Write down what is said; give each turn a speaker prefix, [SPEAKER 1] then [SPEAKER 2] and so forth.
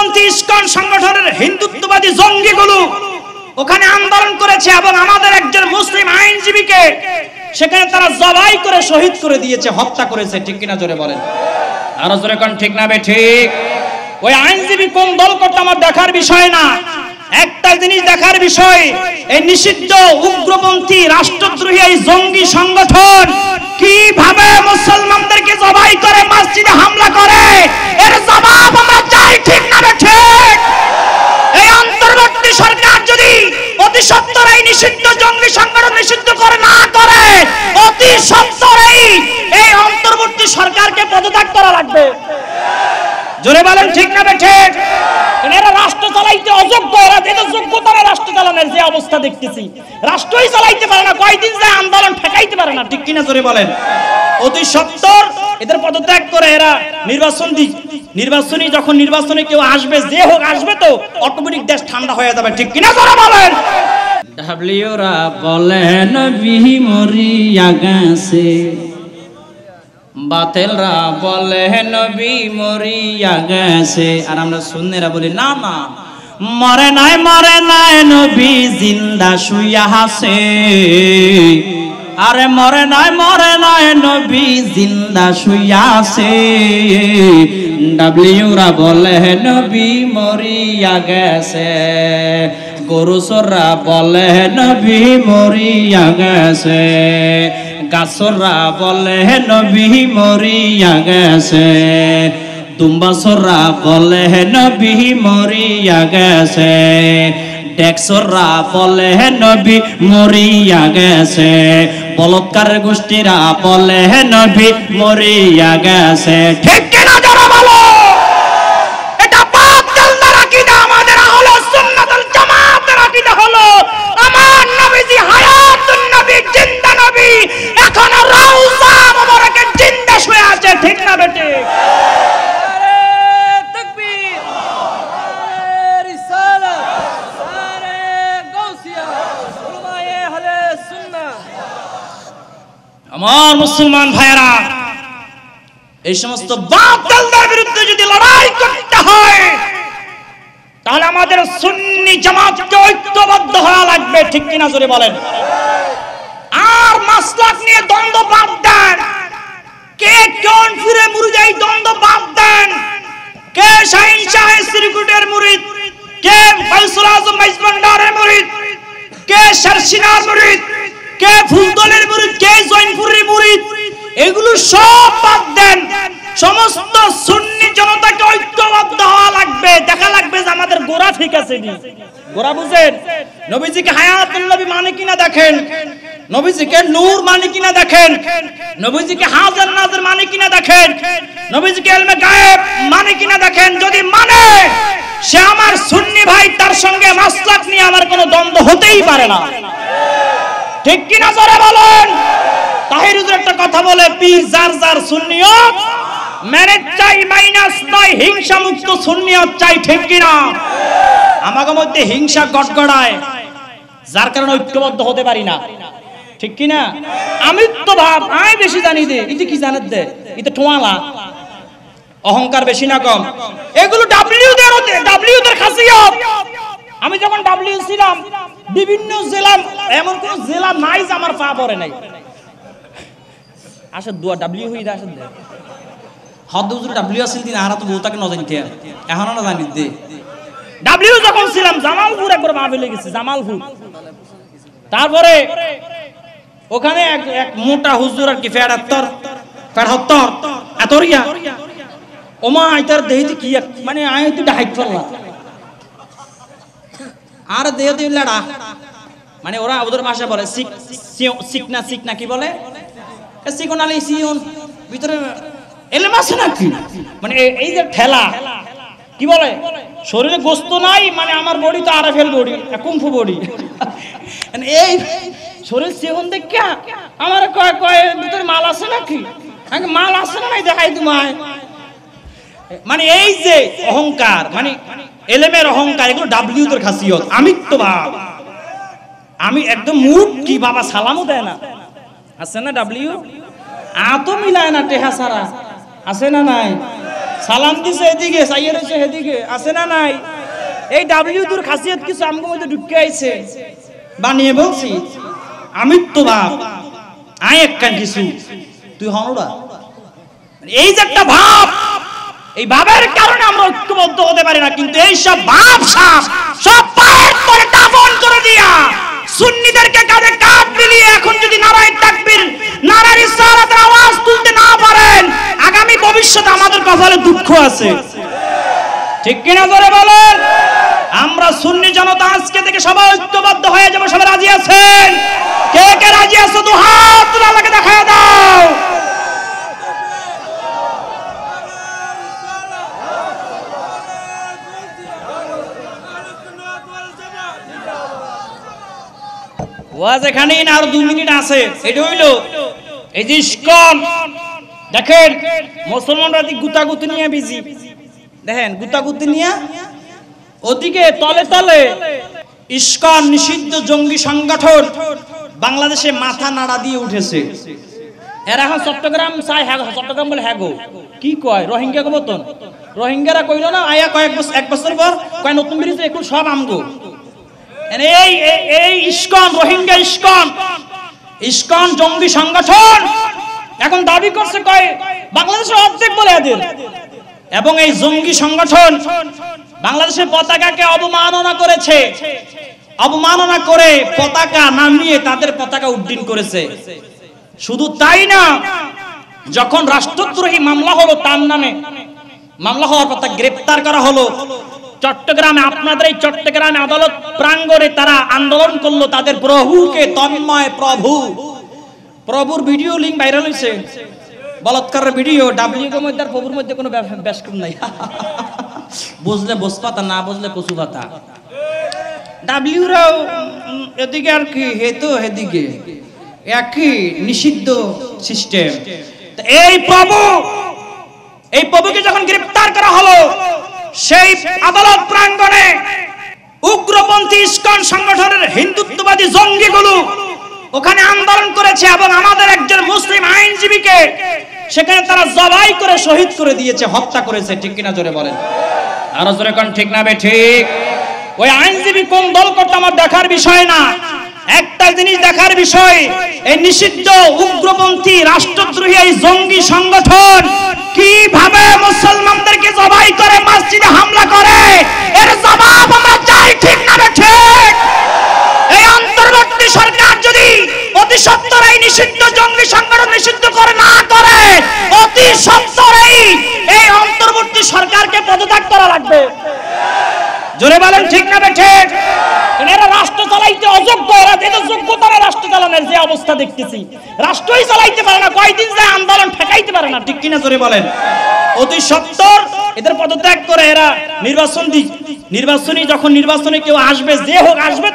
[SPEAKER 1] উগ্রপন্থী ISKCON সংগঠনের হিন্দুত্ববাদী জঙ্গিগুলো ওখানে আন্দোলন করেছে এবং আমাদের একজন মুসলিম আইনজীবীকে সেখানে তারা জবাই করে শহীদ করে দিয়েছে, হত্যা করেছে। ঠিক কিনা জোরে বলেন, আরো জোরে কোন ঠিক না বে ঠিক? ওই আইনজীবী কোন দল করতে আমার দেখার বিষয় না, একটা জিনিস দেখার বিষয়, এই নিষিদ্ধ উগ্রপন্থী রাষ্ট্রদ্রোহী এই জঙ্গি সংগঠন কিভাবে মুসলমানদেরকে জবাই করে মসজিদে হামলা করে, এর জবাব আমরা চাই। ঠিক না বে ঠিক? এই অন্তর্বর্তী সরকার যদি অতি সত্বর এই নিষিদ্ধ জঙ্গি সংগঠন নিষিদ্ধ করে না করে, অতি সত্বরই এই অন্তর্বর্তী সরকারকে পদত্যাগ করা লাগবে। জোরে বলেন ঠিক না বে ঠিক? এরা রাষ্ট্র চালাইতে অযোগ্য, এরা যেটা যোগ্যতা রাষ্ট্র চালানোর যে অবস্থা দেখতেছি, রাষ্ট্রই চালাইতে পারে না, কয়দিন যায় আন্দোলন ঠেকাইতে পারে না। ঠিক কিনা জোরে বলেন? অতি সত্বর এদের পদত্যাগ করে এরা নির্বাচনী যখন নির্বাচনে কেউ আসবে, যে হোক আসবে, তো অটোমেটিক দেশ ঠান্ডা হয়ে যাবে। ঠিক কিনা জোরে বলেন?
[SPEAKER 2] ডাবলিউরা বলেন বিহি মরিয়া গেছে, বাতিলরা বলে নবী মরিয়া গেছে, আর আমরা সুন্নিরা বলি না না, মরে নাই নবী জিন্দা শুইয়া আছে। আরে মরে নাই নবী জিন্দা শুইয়া আছে। ডাবলিউরা বলে নবী মরিয়া গেছে, গরুসরা বলে নবী মরিয়া গেছে, গাছরা বলে নবী মরিয়া গেছে, দুম্বাসরা বলে নবী মরিয়া গেছে, ডেক্সরা বলে নবী মরিয়া গেছে, বলৎকার গোষ্ঠীরা বলে নবী মরিয়া গেছে। ঠিক কিনা যারা বলো? এটা বাতিলদের আকীদা। আমাদের আহলে সুন্নাত ওয়াল জামাতের আকীদা হলো আমার নবীজি হায়াতুন নবী, জিন্দা নবী, এখনো রওজা মুবারকে জিন্দা শুয়ে আছে। ঠিক না বেটি? আরে তাকবীর, আরে রিসালাত, আরে গাউসিয়া, উলামায়ে আহলে সুন্নাহ। আমার মুসলমান ভাইরা, এই সমস্ত বাতিলদের বিরুদ্ধে যদি লড়াই করতে হয়, তাহলে আমাদের সুন্নি জামাতকে ঐক্যবদ্ধ হওয়া লাগবে। ঠিক কিনা জোরে বলেন? আর মাসলাক নিয়ে দ্বন্দ্ব বাদ দেন, কে কোন ফিরে মুরিদাই দ্বন্দ্ব বাদ দেন, কে শাহিন শাহ সিরকুটের মুরিদ, কে ফাইসুল আজম মাইজবান্ডারের মুরিদ, কে শারশিনার মুরিদ, কে ফুলদলের মুরিদ, কে জৈনপুরের মুরিদ, এগুলো সব বাদ দেন। সমস্ত সুন্নি জনতাকে ঐক্যবদ্ধ হওয়া লাগবে। দেখা লাগবে যে আমাদের গোরা ঠিক আছে নি, গোরা বুঝেন? নবীজিকে হায়াতুন নবী মানে কিনা দেখেন, নবীজিকে নূর মানে কিনা দেখেন, নবীজিকে হাজার নাজার মানে কিনা দেখেন, নবীজিকে ইলমে গায়েব মানে কিনা দেখেন। যদি মানে, সে আমার সুন্নি ভাই, তার সঙ্গে মাসলাক নিয়ে আমার কোনো দ্বন্দ্ব হতেই পারে না। ঠিক কিনা জোরে বলেন? তাহির হুজুর একটা কথা বলে, পীর যার যার সুন্নিয়ত মেরেজ চাই মাইনাস নয়, হিংসা মুক্ত সুন্নিয়ত চাই। ঠিক কিনা? আমাদের মধ্যে হিংসা গড়গড়ায়, যার কারণে ঐক্যবদ্ধ হতে পারি না। ঠিক কিনা? আমি তো ভাব আয় বেশি জানি দে, এটা কি জানেন দে, এটা টোয়ালা, অহংকার বেশি না কম, এগুলো ডাব্লিউদের খাসিয়ত। আমি যখন ডাব্লিউ ছিলাম, বিভিন্ন জেলা, এমন কোন জেলা নাই যে আমার পা পড়ে নাই। আসে দুয়া ডাব্লিউ হই দা, আসে দে হদ হুজুর ডাব্লিউ আছেন দিন, আর তো বহুতাকে ন জানিতে, এখনো না জানি দে। ডাব্লিউ যখন ছিলাম জামালপুর একবার মাহফিলে গেছি, জামালপুর। তারপরে ওখানে এক মোটা হুজুর আর কি ফেরাত্তর এতরিয়া ওমা আইতার দেহিতে কি মানে আই তুই ডাইট ফেললা আর দেহ দিন লাড়া, মানে ওরা ওদের ভাষা বলে সিকনা কি বলে, সিকন আলী সিয়ন ভিতরে এলেম আছে নাকি, মানে এই যে ঠেলা কি বলে, শরীরে গোস্ত নাই, মানে আমার বডি তো আরএফএল বডি, কুমফু বডি, এই শরীর সেহন দেখা আমার কয় কয় ভিতরে মাল আছে নাকি, মাল আছে না নাই দেখাই তোমায়, মানে এই যে অহংকার, মানে এলেমের অহংকার, এগুলো ডাব্লিউদের খাসিয়ত। আমি তো বাবা, আমি একদম মুখ কি বাবা সালামও দেয় না, আছে না ডাব্লিউ, আতো মিলায় না টেহা সারা, আছে না নাই,
[SPEAKER 1] সালাম দিছে এদিকে চাইয়ে রয়েছে এদিকে আছে না নাই এই ডাব্লিউ তোর খাসিয়ত কিছু আমগো মধ্যে ঢুকে আইছে বানিয়ে বলছি আমি তো বাপ আই একখান কিছু তুই হনরা এই যে একটা ভাব এই ভাবের কারণে আমরা ঐক্যবদ্ধ হতে পারি না কিন্তু এই সব ভাব সব পায়ের তলে দাফন করে দিয়া সুন্নিদেরকে কাঁধে কাঁধ মিলিয়ে এখন যদি নারায়ে তাকবীর নারায়ে রিসালাতের আওয়াজ তুলতে না পারেন আগামী ভবিষ্যতে আমাদের কপালে দুঃখ আছে ঠিক কিনা জোরে বলেন আমরা সুন্নি জনতা আজকে থেকে সবাই ঐক্যবদ্ধ হয়ে যাব সবাই রাজি আছেন কে কে রাজি আছো তো হাত তুলে আমাকে দেখায় দাও ওয়াজ এখানেই না আর 2 মিনিট আছে এটা হইলো এই যে ইসকন দেখেন মুসলমানরা দি গুতাগুতি নিয়ে বিজি দেখেন গুতাগুতি নিয়ে ওদিকে তলে তলে ইসকন নিষিদ্ধ জঙ্গি সংগঠন বাংলাদেশে মাথা নাড়া দিয়ে উঠেছে এরা এখন চট্টগ্রাম চাই চট্টগ্রাম বলে হ্যাগো কি কয় রোহিঙ্গা মতন রোহিঙ্গারা কইলো না আয়া এক বছর পর কয় নতুন ব্রিজে এখন সব আমগো এই ইসকন রোহিঙ্গা ইসকন জঙ্গি সংগঠন এখন দাবি করছে কয় বাংলাদেশের অর্ধেক বলে এদের এবং এই জঙ্গি সংগঠন বাংলাদেশের পতাকাকে অবমাননা করেছে অবমাননা করে পতাকা নামিয়ে তাদের পতাকা উড্ডীন করেছে শুধু তাই না যখন রাষ্ট্রদ্রোহী মামলা হলো তার নামে মামলা হওয়ার পর তাকে গ্রেফতার করা হলো চট্টগ্রামে আপনাদের এই চট্টগ্রামে আদালত প্রাঙ্গণে তারা আন্দোলন করলো তাদের প্রভুকে তন্ময় প্রভুর ভিডিও লিংক ভাইরাল হয়েছে বলাৎকারের ভিডিও ডাব্লিউ এর মধ্যে আর প্রভুর মধ্যে কোনো ব্যাসকম নাই বুঝলে বসপাতা না বুঝলে কচু পাতা ডাব্লিউ রাও এদিকে আর কি হেতো এদিকে একই নিষিদ্ধ সিস্টেম এই প্রভুকে যখন গ্রেফতার করা হলো সেই আদালত প্রাঙ্গণে উগ্রপন্থী ইসকন সংগঠনের হিন্দুত্ববাদী জঙ্গিগুলো ওখানে আন্দোলন করেছে এবং আমাদের একজন মুসলিম আইনজীবীকে সেখানে তারা জবাই করে শহীদ করে দিয়েছে হত্যা করেছে ঠিক কিনা জোরে বলেন আরো জোরে কোন ঠিক না বে ঠিক ওই আইনজীবী কোন দল করতে আমার দেখার বিষয় না একটা জিনিস দেখার বিষয় এই নিষিদ্ধ উগ্রপন্থী রাষ্ট্রদ্রোহী এই জঙ্গি সংগঠন কিভাবে মুসলমানদেরকে জবাই করে মসজিদে হামলা করে এর জবাব আমরা চাই ঠিক না ঠিক এই অন্তর্বর্তী সরকার যদি অতি সত্বর এই নিষিদ্ধ জঙ্গি সংগঠন নিষিদ্ধ করে না করে অতি সত্বর এই অন্তর্বর্তী সরকারকে পদত্যাগ করা লাগবে জোরে বলেন ঠিক না ঠিক এরা রাষ্ট্র চালাইতে অযোগ্য এরা এদের যোগ্যতা রাষ্ট্র চালানোর যে অবস্থা দেখতেছি রাষ্ট্রই চালাইতে পারে না কয়দিন যায় আন্দোলন ঠেকাইতে পারে না ঠিক কিনা জোরে বলেন অতি সত্বর এদের পদত্যাগ করে এরা নির্বাচনী যখন নির্বাচনে কেউ আসবে যে হোক আসবে